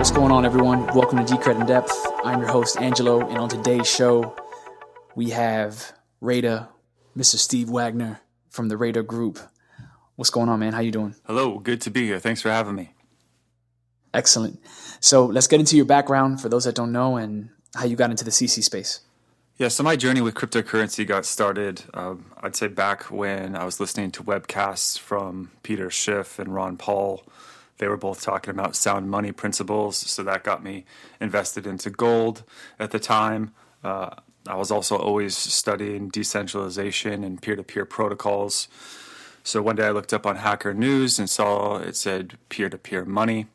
What's going on, everyone? Welcome to Decred in Depth. I'm your host, Angelo, and on today's show, we have Raedah, Mr. Steve Wagner from the Raedah Group. What's going on, man? How you doing? Hello, good to be here. Thanks for having me. Excellent. So let's get into your background for those that don't know and how you got into the CC space. Yeah, so my journey with cryptocurrency got started, I'd say back when I was listening to webcasts from Peter Schiff and Ron Paul. They were both talking about sound money principles, so that got me invested into gold at the time. I was also always studying decentralization and peer-to-peer protocols. So one day I looked up on Hacker News and saw it said peer-to-peer money.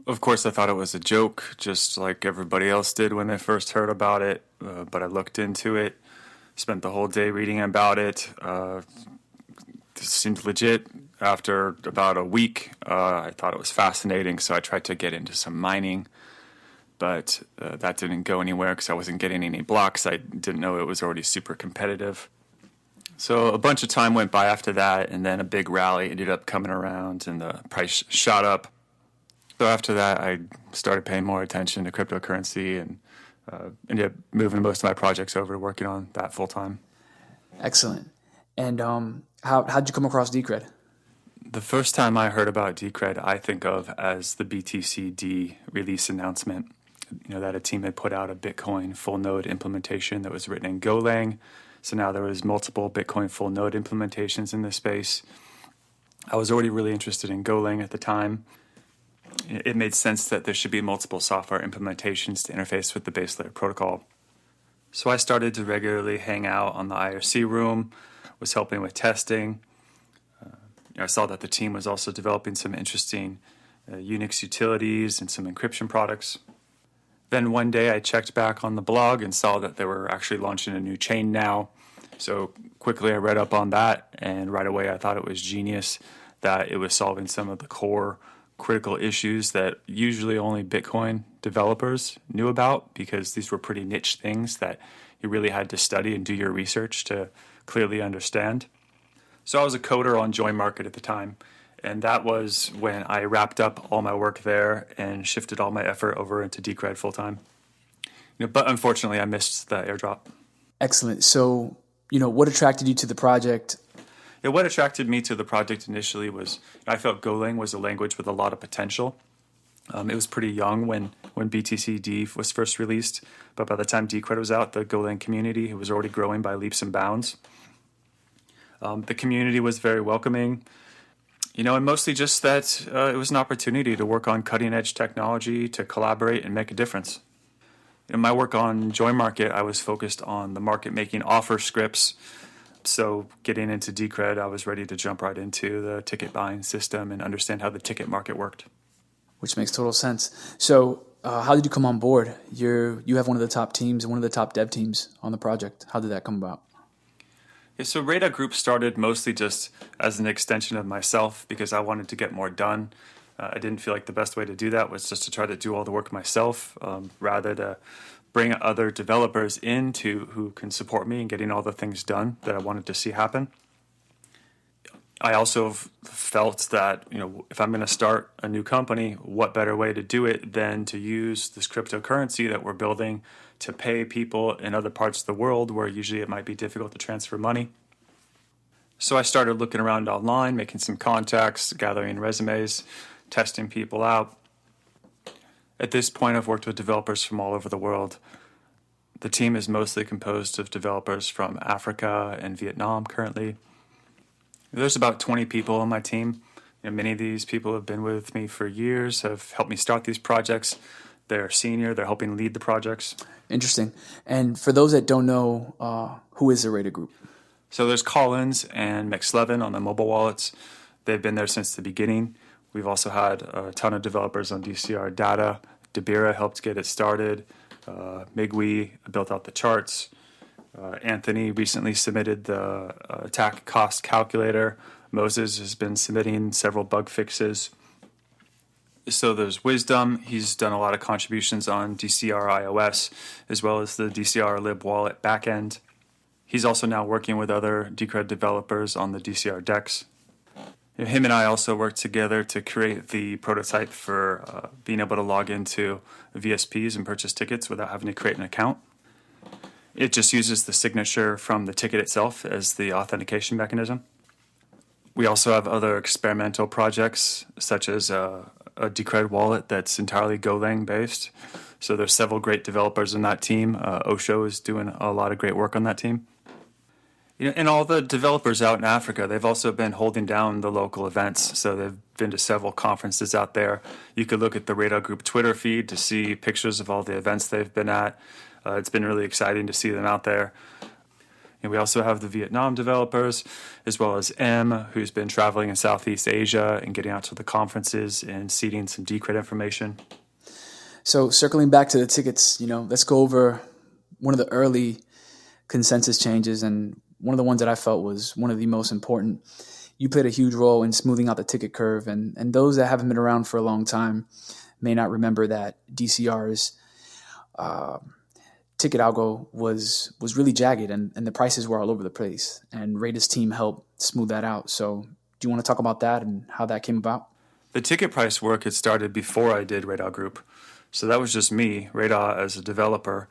Of course, I thought it was a joke, just like everybody else did when they first heard about it. But I looked into it, spent the whole day reading about it. It seemed legit. After about a week, I thought it was fascinating, so I tried to get into some mining. But that didn't go anywhere because I wasn't getting any blocks. I didn't know it was already super competitive. So a bunch of time went by after that, and then a big rally ended up coming around, and the price shot up. So after that, I started paying more attention to cryptocurrency and ended up moving most of my projects over to working on that full time. Excellent. And how'd you come across Decred? The first time I heard about Decred, I think of as the BTC-D release announcement. You know, that a team had put out a Bitcoin full node implementation that was written in Golang. So now there was multiple Bitcoin full node implementations in this space. I was already really interested in Golang at the time. It made sense that there should be multiple software implementations to interface with the base layer protocol. So I started to regularly hang out on the IRC room, was helping with testing. I saw that the team was also developing some interesting Unix utilities and some encryption products. Then one day I checked back on the blog and saw that they were actually launching a new chain now. So quickly I read up on that, and right away I thought it was genius that it was solving some of the core critical issues that usually only Bitcoin developers knew about, because these were pretty niche things that you really had to study and do your research to clearly understand. So I was a coder on Join Market at the time, and that was when I wrapped up all my work there and shifted all my effort over into Decred full-time. But unfortunately, I missed the airdrop. Excellent. So, what attracted you to the project? Yeah, what attracted me to the project initially was I felt Golang was a language with a lot of potential. It was pretty young when BTC-D was first released, but by the time Decred was out, the Golang community was already growing by leaps and bounds. The community was very welcoming, and mostly just that it was an opportunity to work on cutting-edge technology, to collaborate and make a difference. In my work on Join Market, I was focused on the market-making offer scripts. So getting into Decred, I was ready to jump right into the ticket buying system and understand how the ticket market worked. Which makes total sense. So how did you come on board? You have one of the top teams, one of the top dev teams on the project. How did that come about? Yeah, so Raedah Group started mostly just as an extension of myself because I wanted to get more done. I didn't feel like the best way to do that was just to try to do all the work myself, rather to bring other developers in who can support me in getting all the things done that I wanted to see happen. I also felt that, if I'm going to start a new company, what better way to do it than to use this cryptocurrency that we're building to pay people in other parts of the world where usually it might be difficult to transfer money. So I started looking around online, making some contacts, gathering resumes, testing people out. At this point, I've worked with developers from all over the world. The team is mostly composed of developers from Africa and Vietnam currently. There's about 20 people on my team. Many of these people have been with me for years, have helped me start these projects. They're senior, they're helping lead the projects. Interesting. And for those that don't know, who is the Raedah Group? So there's Collins and McSlevin on the mobile wallets. They've been there since the beginning. We've also had a ton of developers on DCR Data. Dabira helped get it started. Migwi built out the charts. Anthony recently submitted the attack cost calculator. Moses has been submitting several bug fixes. So there's Wisdom. He's done a lot of contributions on DCR iOS, as well as the DCR Lib wallet backend. He's also now working with other Decred developers on the DCR DEX. Him and I also worked together to create the prototype for being able to log into VSPs and purchase tickets without having to create an account. It just uses the signature from the ticket itself as the authentication mechanism. We also have other experimental projects, such as a Decred wallet that's entirely Golang based. So there's several great developers in that team. Osho is doing a lot of great work on that team. And all the developers out in Africa, they've also been holding down the local events. So they've been to several conferences out there. You could look at the Raedah Group Twitter feed to see pictures of all the events they've been at. It's been really exciting to see them out there. And we also have the Vietnam developers, as well as M, who's been traveling in Southeast Asia and getting out to the conferences and seeding some Decred information. So circling back to the tickets, let's go over one of the early consensus changes, and one of the ones that I felt was one of the most important. You played a huge role in smoothing out the ticket curve, and those that haven't been around for a long time may not remember that DCR's ticket algo was really jagged, and the prices were all over the place, and Raedah's team helped smooth that out. So do you want to talk about that and how that came about? The ticket price work had started before I did Raedah Group. So that was just me, Raedah, as a developer.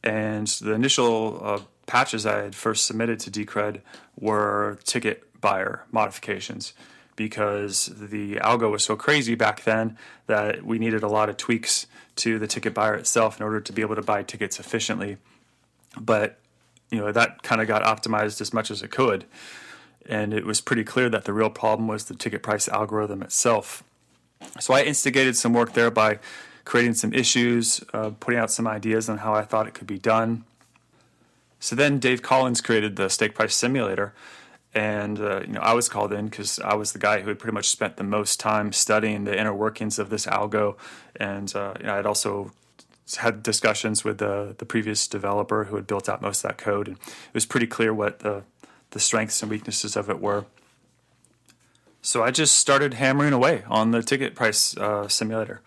And the initial patches I had first submitted to Decred were ticket buyer modifications, because the algo was so crazy back then that we needed a lot of tweaks to the ticket buyer itself in order to be able to buy tickets efficiently. But that kind of got optimized as much as it could. And it was pretty clear that the real problem was the ticket price algorithm itself. So I instigated some work there by creating some issues, putting out some ideas on how I thought it could be done. So then Dave Collins created the stake price simulator, and I was called in because I was the guy who had pretty much spent the most time studying the inner workings of this algo, and I had also had discussions with the previous developer who had built out most of that code, and it was pretty clear what the strengths and weaknesses of it were. So I just started hammering away on the ticket price simulator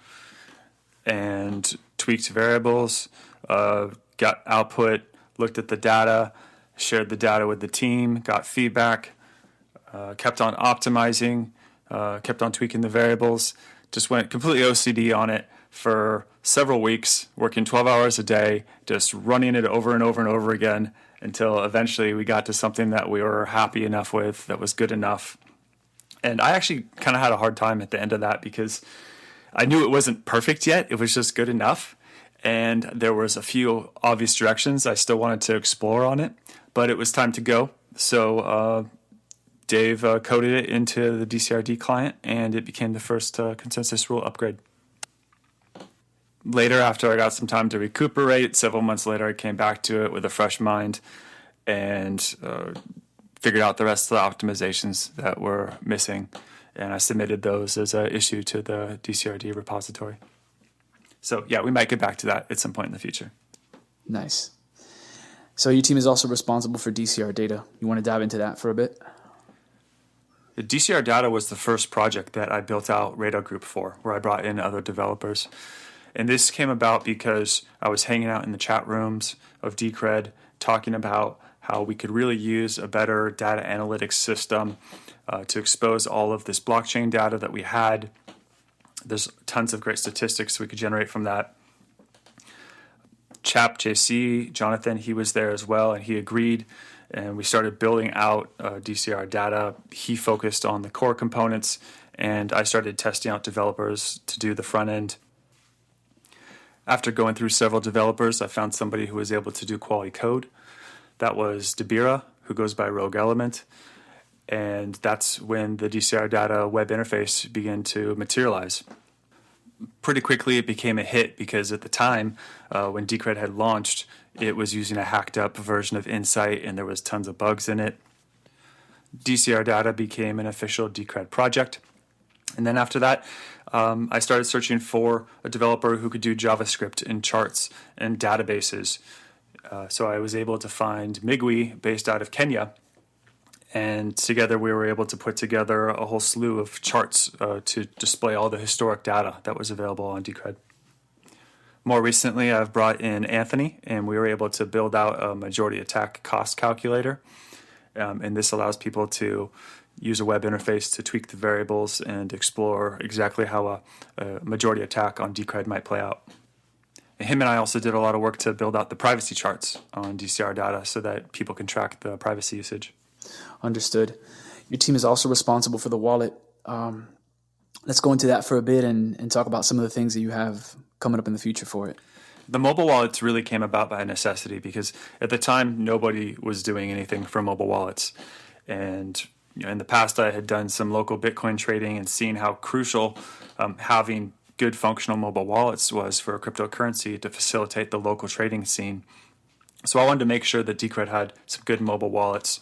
and tweaked variables, got output, looked at the data, shared the data with the team, got feedback, kept on optimizing, kept on tweaking the variables, just went completely OCD on it for several weeks, working 12 hours a day, just running it over and over and over again until eventually we got to something that we were happy enough with, that was good enough. And I actually kind of had a hard time at the end of that because I knew it wasn't perfect yet. It was just good enough. And there was a few obvious directions I still wanted to explore on it, but it was time to go. So Dave coded it into the DCRD client, and it became the first consensus rule upgrade. Later, after I got some time to recuperate, several months later, I came back to it with a fresh mind and figured out the rest of the optimizations that were missing. And I submitted those as an issue to the DCRD repository. So yeah, we might get back to that at some point in the future. Nice. So your team is also responsible for DCR Data. You want to dive into that for a bit? The DCR Data was the first project that I built out Raedah Group for, where I brought in other developers. And this came about because I was hanging out in the chat rooms of Decred, talking about how we could really use a better data analytics system to expose all of this blockchain data that we had. There's tons of great statistics we could generate from that. Chap JC, Jonathan, he was there as well, and he agreed. And we started building out DCR Data. He focused on the core components, and I started testing out developers to do the front end. After going through several developers, I found somebody who was able to do quality code. That was Debira, who goes by Rogue Element. And that's when the DCR Data web interface began to materialize. Pretty quickly, it became a hit because at the time, when Decred had launched, it was using a hacked up version of Insight, and there was tons of bugs in it. DCR Data became an official Decred project. And then after that, I started searching for a developer who could do JavaScript and charts and databases. So I was able to find Migwi, based out of Kenya. And together we were able to put together a whole slew of charts to display all the historic data that was available on Decred. More recently, I've brought in Anthony, and we were able to build out a majority attack cost calculator. And this allows people to use a web interface to tweak the variables and explore exactly how a majority attack on Decred might play out. And him and I also did a lot of work to build out the privacy charts on DCR Data so that people can track the privacy usage. Understood. Your team is also responsible for the wallet. Let's go into that for a bit and talk about some of the things that you have coming up in the future for it. The mobile wallets really came about by necessity because at the time, nobody was doing anything for mobile wallets. And in the past, I had done some local Bitcoin trading and seen how crucial having good functional mobile wallets was for cryptocurrency to facilitate the local trading scene. So I wanted to make sure that Decred had some good mobile wallets.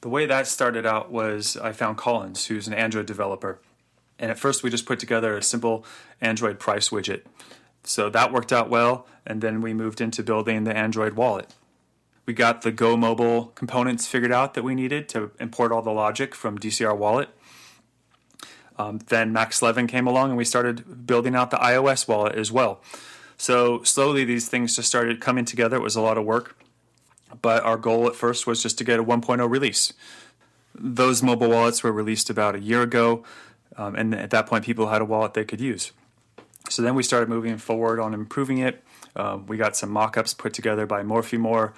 The way that started out was I found Collins, who's an Android developer. And at first we just put together a simple Android price widget. So that worked out well, and then we moved into building the Android wallet. We got the Go Mobile components figured out that we needed to import all the logic from DCR Wallet. Then Max Levin came along and we started building out the iOS wallet as well. So slowly these things just started coming together. It was a lot of work. But our goal at first was just to get a 1.0 release. Those mobile wallets were released about a year ago, and at that point people had a wallet they could use. So then we started moving forward on improving it. We got some mock-ups put together by Morphymore,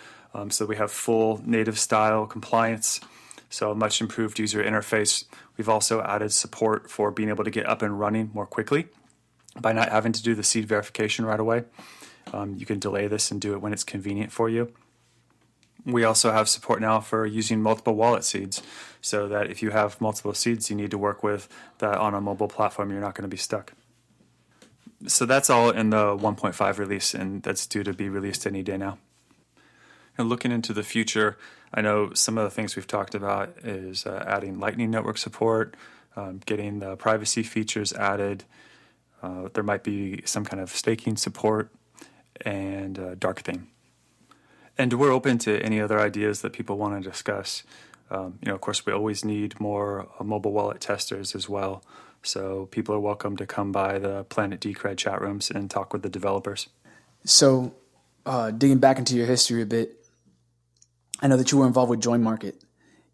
so we have full native style compliance, so a much improved user interface. We've also added support for being able to get up and running more quickly by not having to do the seed verification right away. You can delay this and do it when it's convenient for you. We also have support now for using multiple wallet seeds, so that if you have multiple seeds you need to work with, that on a mobile platform you're not going to be stuck. So that's all in the 1.5 release, and that's due to be released any day now. And looking into the future, I know some of the things we've talked about is adding Lightning Network support, getting the privacy features added. There might be some kind of staking support and dark theme. And we're open to any other ideas that people want to discuss. Of course, we always need more mobile wallet testers as well. So people are welcome to come by the Planet Decred chat rooms and talk with the developers. So digging back into your history a bit, I know that you were involved with Join Market.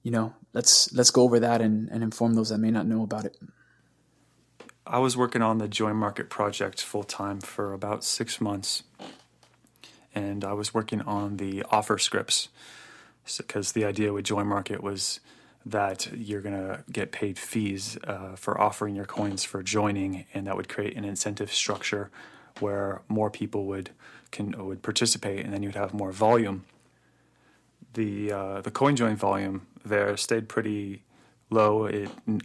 Let's go over that and inform those that may not know about it. I was working on the Join Market project full time for about 6 months. And I was working on the offer scripts because the idea with Join Market was that you're going to get paid fees for offering your coins for joining, and that would create an incentive structure where more people would participate, and then you'd have more volume. The coin join volume there stayed pretty low.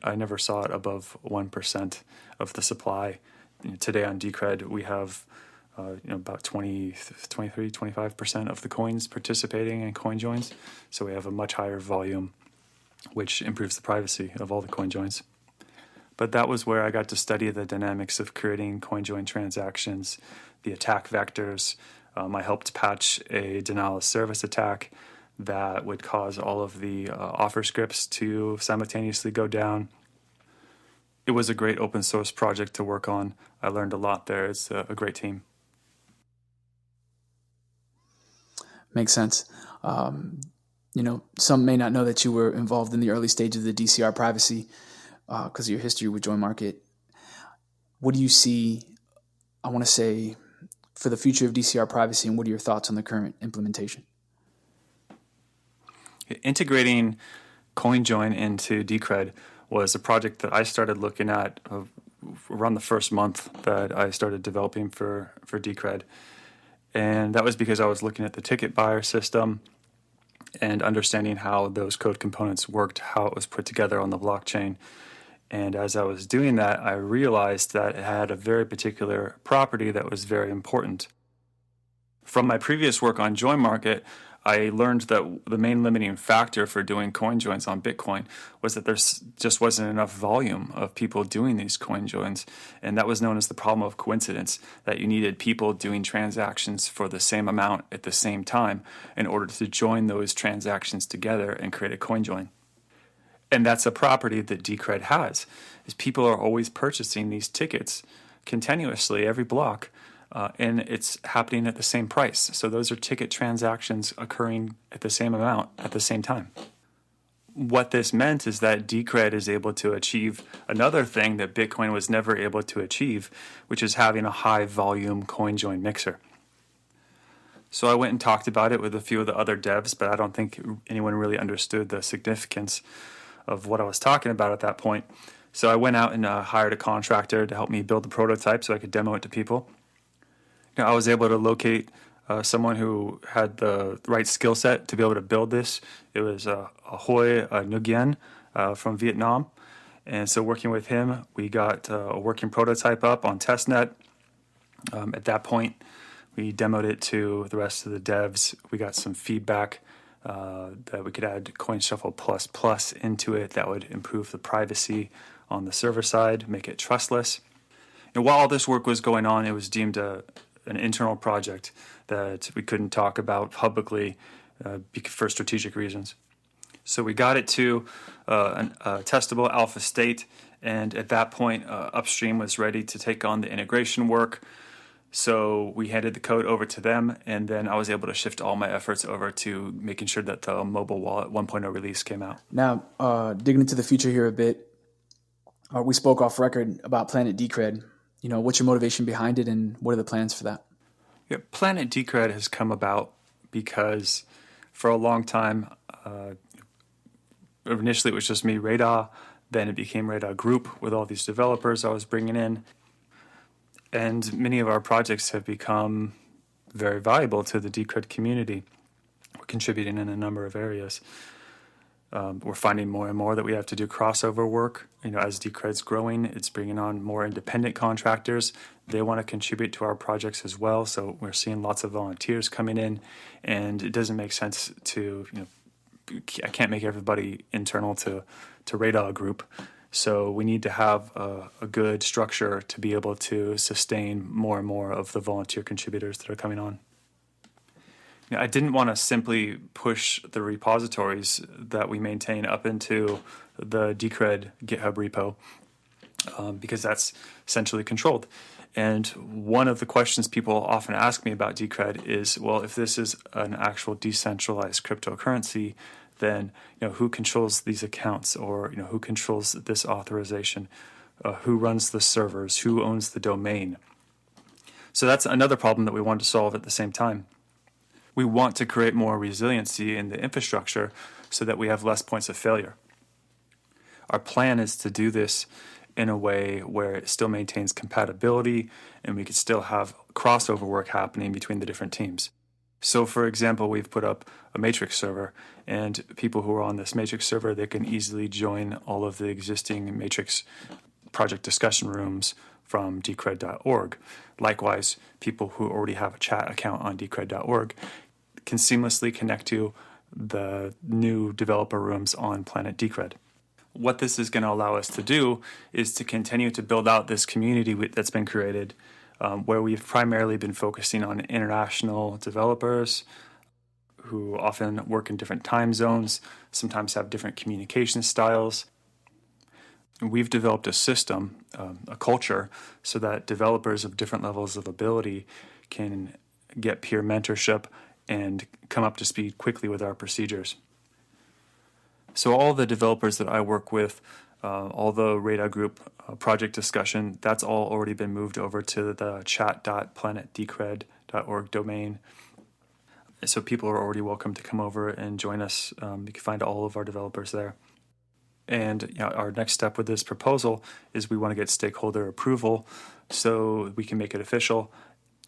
I never saw it above 1% of the supply. Today on Decred we have about 23, 25% of the coins participating in coin joins. So we have a much higher volume, which improves the privacy of all the coin joins. But that was where I got to study the dynamics of creating coin join transactions, the attack vectors. I helped patch a denial of service attack that would cause all of the offer scripts to simultaneously go down. It was a great open source project to work on. I learned a lot there. It's a great team. Makes sense. Some may not know that you were involved in the early stages of the DCR privacy because of your history with Join Market. What do you see, I want to say, for the future of DCR privacy, and what are your thoughts on the current implementation? Integrating CoinJoin into Decred was a project that I started looking at around the first month that I started developing for Decred. And that was because I was looking at the ticket buyer system and understanding how those code components worked, how it was put together on the blockchain. And as I was doing that, I realized that it had a very particular property that was very important. From my previous work on Join Market, I learned that the main limiting factor for doing coin joins on Bitcoin was that there just wasn't enough volume of people doing these coin joins. And that was known as the problem of coincidence, that you needed people doing transactions for the same amount at the same time in order to join those transactions together and create a coin join. And that's a property that Decred has, is people are always purchasing these tickets continuously every block. And it's happening at the same price. So those are ticket transactions occurring at the same amount at the same time. what this meant is that Decred is able to achieve another thing that Bitcoin was never able to achieve, which is having a high volume coin join mixer. So I went and talked about it with a few of the other devs, but I don't think anyone really understood the significance of what I was talking about at that point. So I went out and hired a contractor to help me build the prototype so I could demo it to people. I was able to locate someone who had the right skill set to be able to build this. It was Ahoy Nguyen from Vietnam. And so working with him, we got a working prototype up on testnet. At that point, we demoed it to the rest of the devs. We got some feedback that we could add CoinShuffle++ into it that would improve the privacy on the server side, make it trustless. And while all this work was going on, it was deemed an internal project that we couldn't talk about publicly for strategic reasons. So we got it to a testable alpha state, and at that point, Upstream was ready to take on the integration work. So we handed the code over to them, and then I was able to shift all my efforts over to making sure that the mobile wallet 1.0 release came out. Now, digging into the future here a bit, we spoke off record about Planet Decred. What's your motivation behind it, and what are the plans for that? Yeah, Planet Decred has come about because for a long time, initially it was just me, Raedah, then it became Raedah Group with all these developers I was bringing in. And many of our projects have become very valuable to the Decred community. We're contributing in a number of areas. We're finding more and more that we have to do crossover work. As Decred's growing, it's bringing on more independent contractors. They want to contribute to our projects as well. So we're seeing lots of volunteers coming in, and it doesn't make sense to, I can't make everybody internal to Raedah Group. So we need to have a good structure to be able to sustain more and more of the volunteer contributors that are coming on. I didn't want to simply push the repositories that we maintain up into the Decred GitHub repo because that's centrally controlled. And one of the questions people often ask me about Decred is, well, if this is an actual decentralized cryptocurrency, then who controls these accounts, or who controls this authorization, who runs the servers, who owns the domain. So that's another problem that we want to solve at the same time. We want to create more resiliency in the infrastructure so that we have less points of failure. Our plan is to do this in a way where it still maintains compatibility and we could still have crossover work happening between the different teams. So for example, we've put up a matrix server, and people who are on this matrix server, they can easily join all of the existing matrix project discussion rooms from decred.org. Likewise, people who already have a chat account on decred.org can seamlessly connect to the new developer rooms on Planet Decred. What this is going to allow us to do is to continue to build out this community that's been created, where we've primarily been focusing on international developers who often work in different time zones, sometimes have different communication styles. We've developed a system, a culture, so that developers of different levels of ability can get peer mentorship and come up to speed quickly with our procedures. So all the developers that I work with, all the Raedah Group project discussion, that's all already been moved over to the chat.planetdecred.org domain. So people are already welcome to come over and join us. You can find all of our developers there. And our next step with this proposal is we want to get stakeholder approval so we can make it official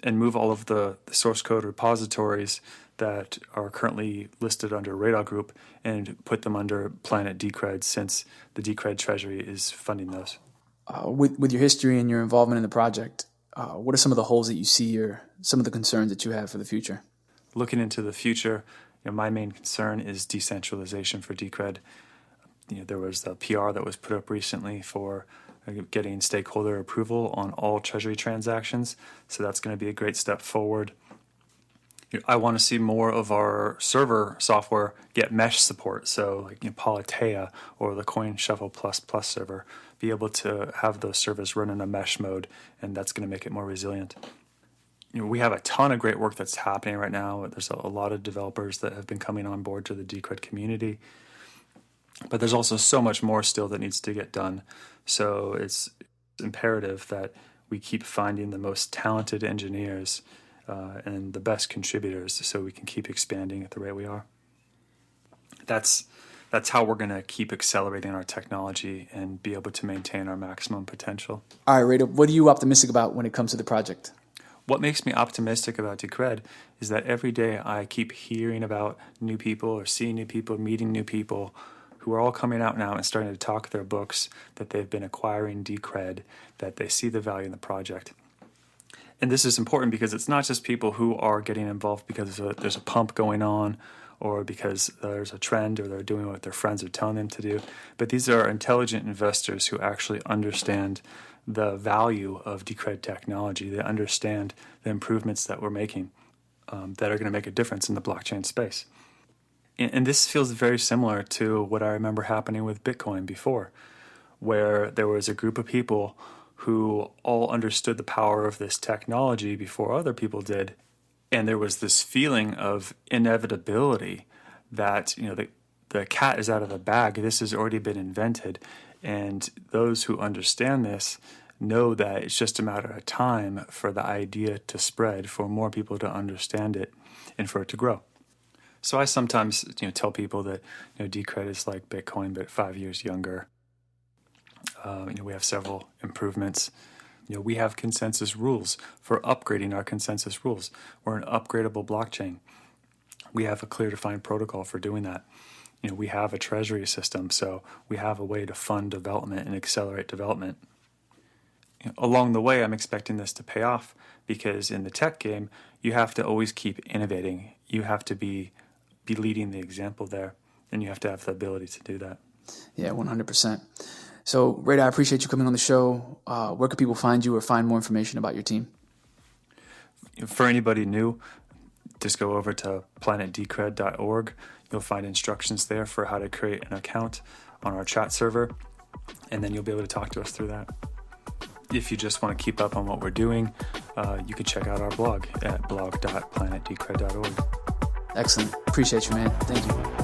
and move all of the source code repositories that are currently listed under Raedah Group and put them under Planet Decred, since the Decred Treasury is funding those. With your history and your involvement in the project, what are some of the holes that you see or some of the concerns that you have for the future? Looking into the future, my main concern is decentralization for Decred. There was the PR that was put up recently for getting stakeholder approval on all treasury transactions, so that's going to be a great step forward. I want to see more of our server software get mesh support, so like Politeia or the CoinShuffle++ server, be able to have those servers run in a mesh mode, and that's going to make it more resilient. We have a ton of great work that's happening right now. There's a lot of developers that have been coming on board to the Decred community. But there's also so much more still that needs to get done. So it's imperative that we keep finding the most talented engineers and the best contributors so we can keep expanding at the rate we are. That's how we're going to keep accelerating our technology and be able to maintain our maximum potential. All right, Raedah, what are you optimistic about when it comes to the project? What makes me optimistic about Decred is that every day I keep hearing about new people or seeing new people, meeting new people who are all coming out now and starting to talk their books that they've been acquiring Decred, that they see the value in the project. And this is important because it's not just people who are getting involved because there's a pump going on or because there's a trend or they're doing what their friends are telling them to do, but these are intelligent investors who actually understand the value of Decred technology. They understand the improvements that we're making that are going to make a difference in the blockchain space. And this feels very similar to what I remember happening with Bitcoin before, where there was a group of people who all understood the power of this technology before other people did. And there was this feeling of inevitability that, the cat is out of the bag. This has already been invented. And those who understand this know that it's just a matter of time for the idea to spread, for more people to understand it, and for it to grow. So I sometimes tell people that Decred is like Bitcoin, but 5 years younger. We have several improvements. We have consensus rules for upgrading our consensus rules. We're an upgradable blockchain. We have a clear defined protocol for doing that. We have a treasury system, so we have a way to fund development and accelerate development. Along the way, I'm expecting this to pay off because in the tech game, you have to always keep innovating. You have to be leading the example there, and you have to have the ability to do that. Yeah, 100%. So, Raedah, I appreciate you coming on the show. Where can people find you or find more information about your team? For anybody new, just go over to planetdecred.org. You'll find instructions there for how to create an account on our chat server, and then you'll be able to talk to us through that. If you just want to keep up on what we're doing, you can check out our blog at blog.planetdecred.org. Excellent. Appreciate you, man. Thank you.